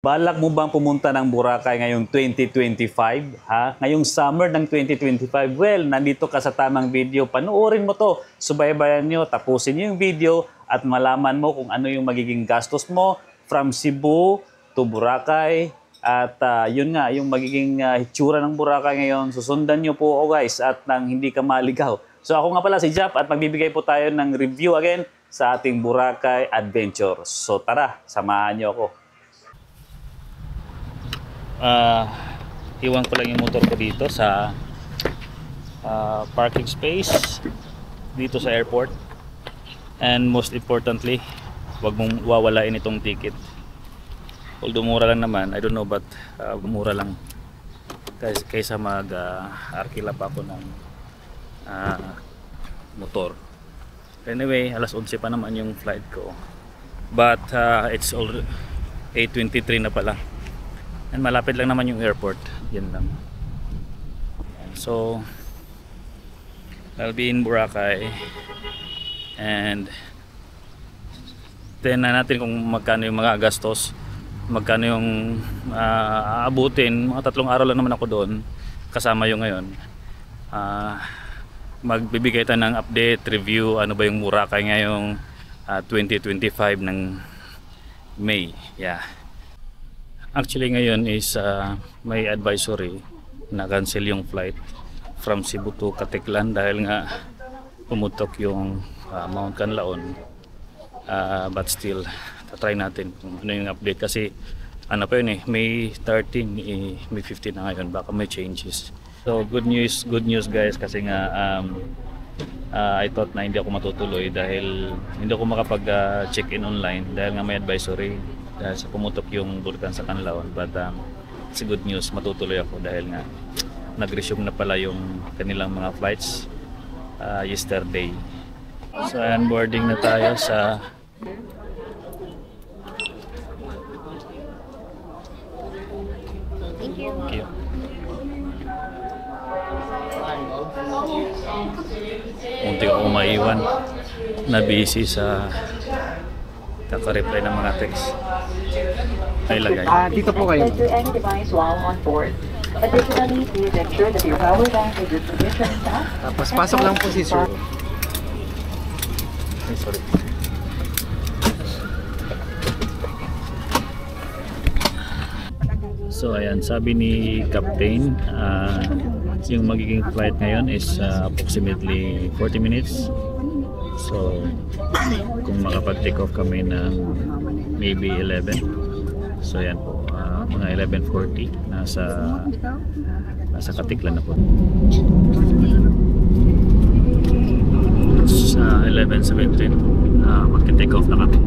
Balak mo bang pumunta ng Boracay ngayong 2025? Ha? Ngayong summer ng 2025? Well, nandito ka sa tamang video. Panoorin mo to. Subaybayan nyo, tapusin nyo yung video at malaman mo kung ano yung magiging gastos mo from Cebu to Boracay. At yun nga, yung magiging hitsura ng Boracay ngayon. Susundan nyo po guys at nang hindi ka maligaw. So ako nga pala si Jap at magbibigay po tayo ng review again sa ating Boracay Adventure. So tara, samahan nyo ako. Iwan ko lang yung motor ko dito sa parking space dito sa airport, and most importantly wag mong wawalain itong ticket. Although mura lang naman, I don't know, but mura lang kaysa mag arkila pa ako ng motor. Anyway, alas 11 pa naman yung flight ko, but it's already 8:23 na pala. And malapit lang naman yung airport. Yan lang. So I'll be in Boracay, and tingnan natin kung magkano yung mga gastos, magkano yung aabutin. Mga 3 araw lang naman ako doon, kasama yung ngayon. Magbibigay tayo ng update, review, ano ba yung Boracay ngayong 2025 ng May. Yeah. Actually ngayon is may advisory na cancel yung flight from Cebu to Caticlan dahil nga pumutok yung Mount Canlaon. But still, try natin kung ano yung update kasi ano pa yun May 13, May 15 na ngayon, baka may changes. So good news guys, kasi nga I thought na hindi ako matutuloy dahil hindi ako makapag check in online dahil nga may advisory dahil sa pumutok yung bulkan sa Canlaon. But it's good news, matutuloy ako dahil nga nag-resume na pala yung kanilang mga flights yesterday. So ayan, boarding na tayo sa Thank you. Munti ako maiwan, na busy sa kaka-reply ng mga text. Ay lagay. Dito po kayo. Any device while on board. Additionally, please ensure that your power bank is in position intact. Tapos pasok lang po si sir. Ay, sorry. So ayan, sabi ni Captain, yung magiging flight ngayon is approximately 40 minutes. So kung makapag-take off kami ng maybe 11, so yan po, mga 11:40 nasa Caticlan na po. Sa 11:17 mag-take off na kami.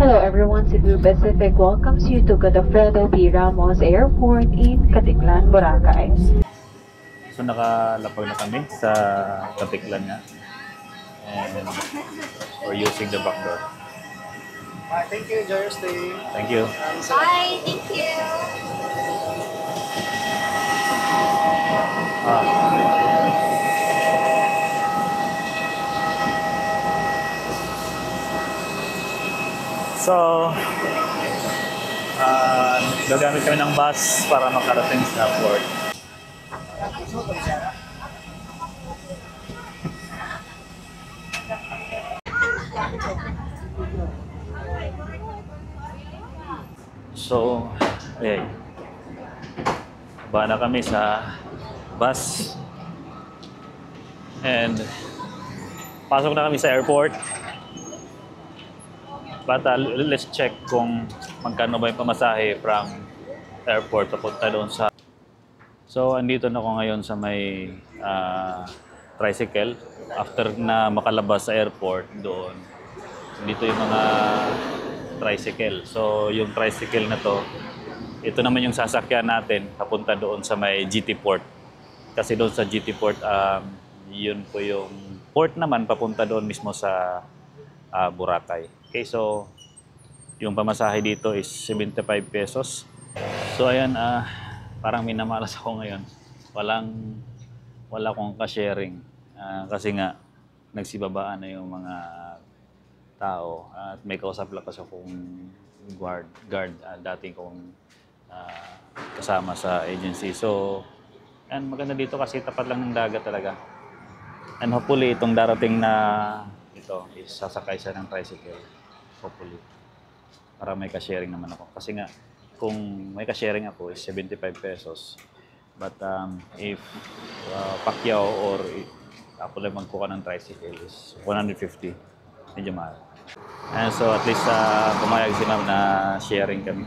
Hello everyone, Cebu Pacific welcomes you to Godofredo P. Ramos Airport in Caticlan, Boracay. So nakalapag na kami sa Caticlan nga, and we're using the back door. Thank you, enjoy your stay. Thank you. Bye, thank you. So gagamit kami ng bus para makarating sa port. So ayan, baba na kami sa bus and pasok na kami sa airport. But let's check kung magkano ba yung pamasahe from airport papunta doon sa... So andito na ako ngayon sa may tricycle. After na makalabas sa airport doon, dito yung mga tricycle. So yung tricycle na to, ito naman yung sasakyan natin papunta doon sa may GT Port. Kasi doon sa GT Port, yun po yung port naman papunta doon mismo sa Boracay. Okay, so yung pamasahe dito is 75 pesos. So ayan, parang minamalas ako ngayon. Wala akong ka-sharing. Kasi nga, nagsibabaan na yung mga tao. At may kausap lang kasi akong guard dating kong kasama sa agency. So, and maganda dito kasi tapat lang ng dagat talaga. And hopefully, itong darating na ito is sasakay siya ng tricycle. Hopefully. Para may ka-sharing naman ako. Kasi nga, kung may ka-sharing ako is 75 pesos. But if Pacquiao or ako lang magkuha ng tricycle is 150. Medyo mahal. And so at least pumayag si ma'am na sharing kami.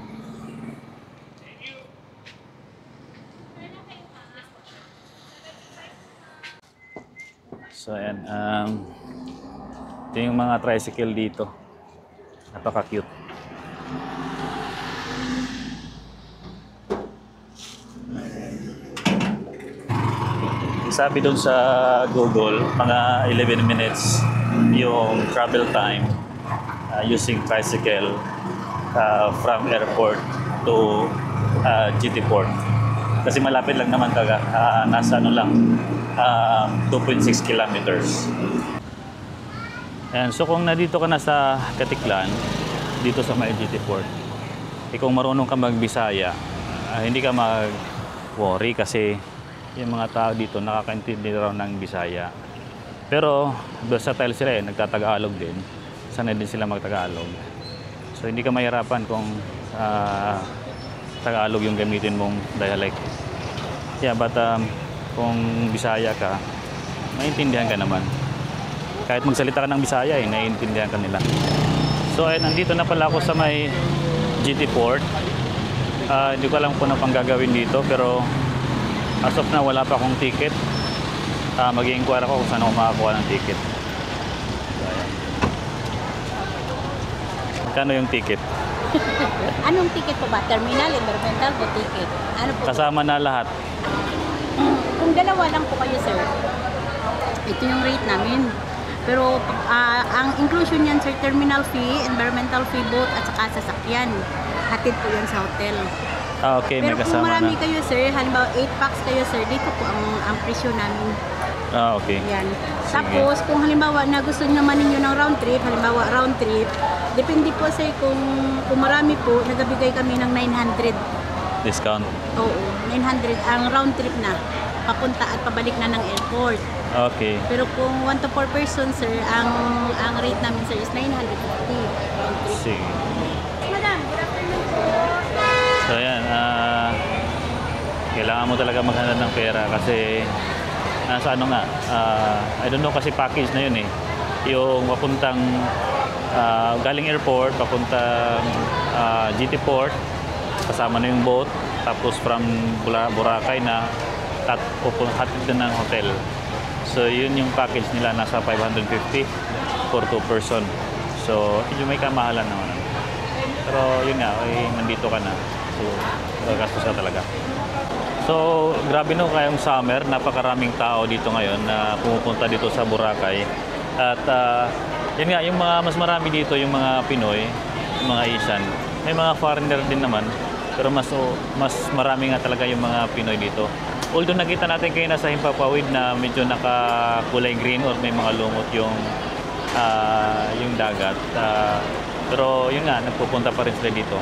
So ayan, ito yung mga tricycle dito. Napaka-cute. Sabi doon sa Google, mga 11 minutes yung travel time using tricycle from airport to GT Port. Kasi malapit lang naman taga, nasa ano lang, 2.6 kilometers. And so kung nandito ka na sa Katiklan, dito sa may GT Port, kung marunong ka mag-Bisaya, hindi ka mag-worry kasi yung mga tao dito nakakaintindi raw ng Bisaya. Pero versatile sila nagtatagalog din. Sanay din sila magtagalog. So hindi ka mahirapan kung Tagalog yung gamitin mong dialect. Yeah, but kung Bisaya ka, maintindihan ka naman. Kahit magsalita ka ng Bisaya, naiintindihan ka nila. So ayun, nandito na pala ako sa may GT Port. Hindi ko alam kung ano pang gagawin dito, pero as of na wala pa akong ticket. Mag-i-inquire ako kung saan ako makakuha ng ticket. Magkano yung ticket? Anong ticket po ba? Terminal, environmental o ticket? Ano po? Kasama na lahat. Kung dalawa lang po kayo, sir, ito yung rate namin. Pero ang inclusion yan, sir, terminal fee, environmental fee boat, at saka sasakyan. Hatid po yan sa hotel. Okay, pero may kasama kung marami na. kayo, sir, halimbawa 8 packs kayo, sir, dito po ang presyo namin. Okay. Yan. Sige. Tapos, kung halimbawa na gusto naman ninyo ng round trip, halimbawa round trip, depende po, sir, kung marami po, nagabigay kami ng 900. Discount? Oo, 900 ang round trip na. Papunta at pabalik na ng airport. Okay. Pero kung 1 to 4 person, sir, ang rate namin, sir, is 950 round trip. Sige. Madam, good afternoon po. So yan, kailangan mo talaga maghanap ng pera kasi nasa ano nga, I don't know kasi package na yun yung papuntang galing airport, papuntang GT Port, kasama na yung boat, tapos from Boracay na at hatid na ng hotel. So yun yung package nila, nasa 550 for 2 person. So medyo may kamahalan naman. Pero yun nga, nandito ka na. So gagastos ka talaga. So grabe no, kayong summer, napakaraming tao dito ngayon na pumupunta dito sa Boracay. At yun nga, yung mga mas marami dito yung mga Pinoy, yung mga Asian. May mga foreigner din naman, pero mas marami nga talaga yung mga Pinoy dito. Although nakita natin kayo na sa Himpapawid na medyo nakakulay green or may mga lumot yung dagat. Pero yun nga, nagpupunta pa rin sila dito.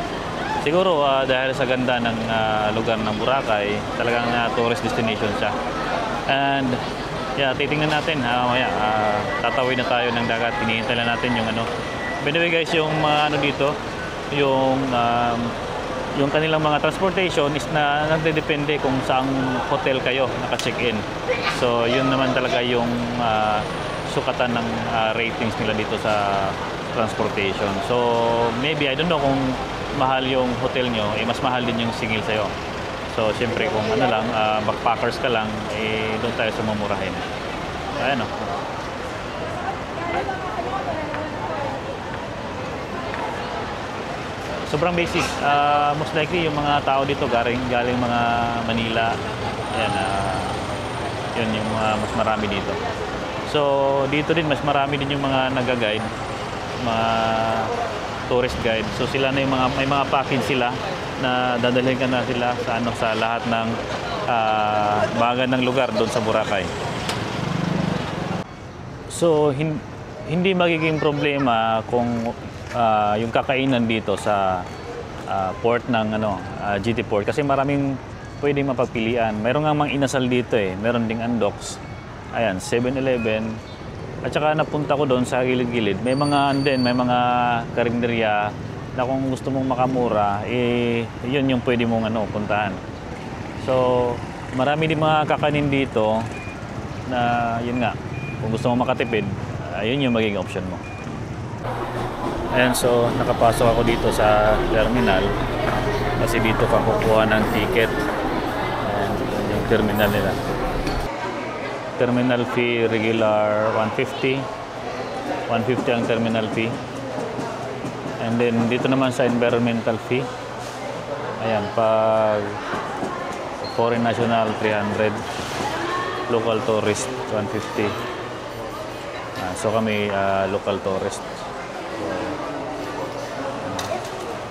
Siguro dahil sa ganda ng lugar ng Boracay, talagang tourist destination siya. And yeah, titingnan natin mamaya. Tatawid na tayo ng dagat, hinihintay na natin yung ano. By the way guys, yung mga ano dito, yung kanilang mga transportation is na nagdedepende kung saang hotel kayo naka-check-in. So yun naman talaga yung sukatan ng ratings nila dito sa transportation. So maybe, I don't know kung mahal yung hotel nyo, mas mahal din yung singil sa'yo. So siyempre kung ano lang, backpackers ka lang, doon tayo sa mamurahin. Ayan o. sobrang basic. Most likely yung mga tao dito galing mga Manila. Ayan, yun yung mas marami dito. So dito din mas marami din yung mga nag-guide, mga tourist guide. So sila na yung may mga package sila na dadalhin ka na sila sa lahat ng magandang lugar doon sa Boracay. So hindi magiging problema kung yung kakainan dito sa port ng GT Port kasi maraming pwedeng mapagpilian. Mayroon nga mang inasal dito meron ding Andox. Ayan, 7-Eleven. At saka napunta ko doon sa gilid-gilid. May mga karinderya na kung gusto mong makamura, yun yung pwede mong puntahan. So, marami din mga kakanin dito na yun nga, kung gusto mong makatipid, yun yung magiging option mo. Ayan, so nakapasok ako dito sa terminal kasi dito ka kukuha ng ticket. Ayan, yung terminal nila. Terminal fee regular 150 ang terminal fee, and then dito naman sa environmental fee, ayan, pag foreign national 300, local tourist 150. So kami local tourist,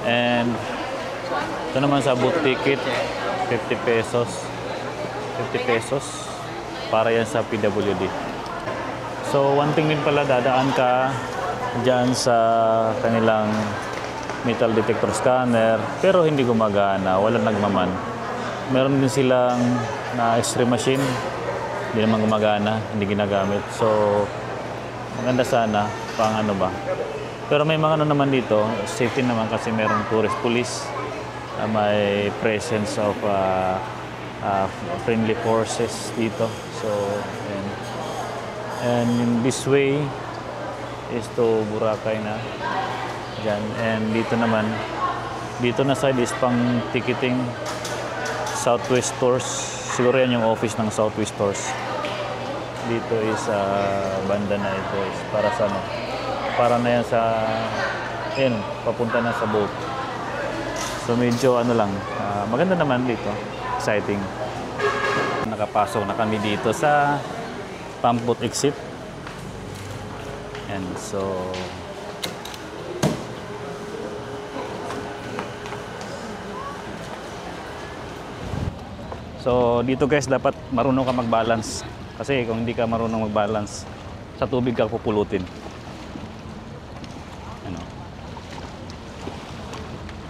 and ito naman sa booth ticket 50 pesos para yan sa PWD. So one thing din pala, dadaan ka dyan sa kanilang metal detector scanner pero hindi gumagana, walang nagmaman. Meron din silang na X-ray machine, hindi naman gumagana, hindi ginagamit. So maganda sana pang pero may mga naman dito, safety naman kasi merong tourist police, may presence of friendly forces dito. So, and in this way is to Boracay na dyan. And dito na side is pang ticketing, Southwest Tours. Siguro yan yung office ng Southwest Tours. Dito is banda na ito is para sa para na yan sa papunta na sa boat. So medyo lang, maganda naman dito, exciting. Nakapasok na kami dito sa pump boat exit. And so dito guys, dapat marunong ka mag-balance. Kasi kung hindi ka marunong mag-balance, sa tubig ka pupulutin.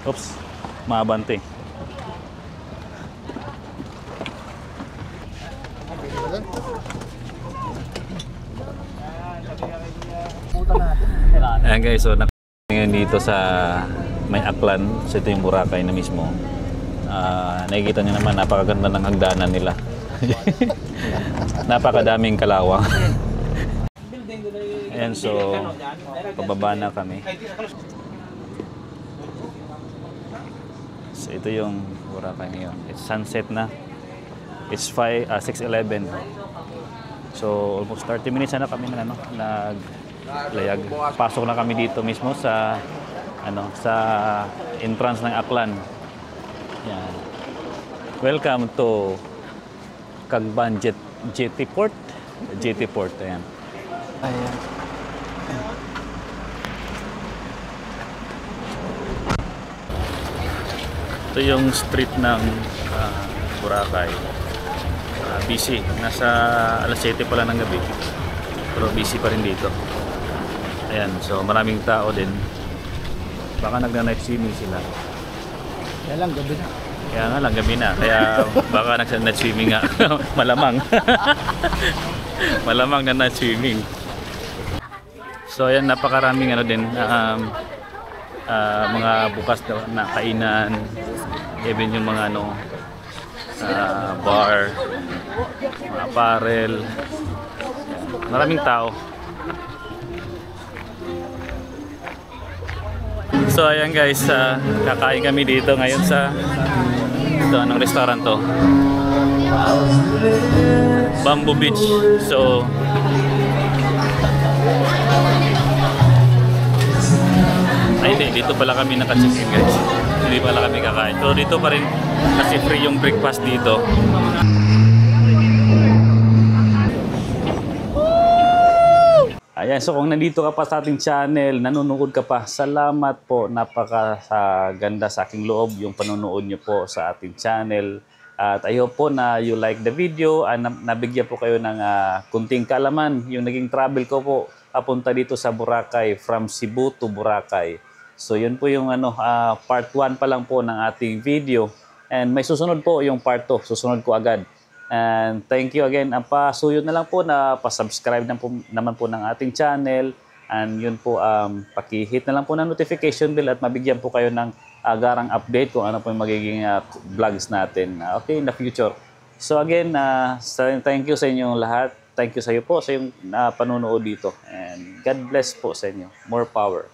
Oops, maabante. Ayan guys, so ngayon dito sa may Aklan, so ito yung Boracay na mismo. Nakikita nyo naman, napakaganda ng hagdanan nila. Napakadaming kalawang. Ayan, so pababa na kami. So ito yung Boracay ngayon. It's sunset na. It's 6:11. So almost 30 minutes na kami naglayag. Pasok na kami dito mismo sa sa entrance ng Aklan. Yan. Welcome to Cagban GT Port. GT Port, ayan. Ayan. Ito yung street ng Boracay. Busy. Nasa alas 7 pala ng gabi. Pero busy pa rin dito. Ayan, so maraming tao din. Baka nagna-night swimming sila. Kaya lang, gabi na. Kaya nga lang, gabi na. Kaya baka nag-night swimming nga. Malamang. Malamang na night swimming. So ayan, napakaraming din. Mga bukas na kainan, even yung mga bar, mga apparel, maraming tao. So ayan guys, kakain kami dito ngayon sa anong restaurant to? Bamboo Beach. So Ay hindi, dito pala kami naka-check-in guys. Hindi pala kami kakain. So dito pa rin kasi free yung breakfast dito. Ayan, so kung nandito ka pa sa ating channel, nanonood ka pa, salamat po. Napaka ganda sa aking loob yung panonood nyo po sa ating channel. At I hope po na you like the video and nabigyan po kayo ng kunting kaalaman yung naging travel ko po papunta dito sa Boracay, from Cebu to Boracay. So yun po yung part 1 pa lang po ng ating video. And may susunod po yung part 2, susunod ko agad. And thank you again. Pasuyod na lang po na pasubscribe naman po ng ating channel. And yun po, pakihit na lang po ng notification bell at mabigyan po kayo ng agarang update kung ano po yung magiging vlogs natin. Okay, in the future. So again, thank you sa inyong lahat. Thank you sa iyo po sa yung panunood dito. And God bless po sa inyo. More power.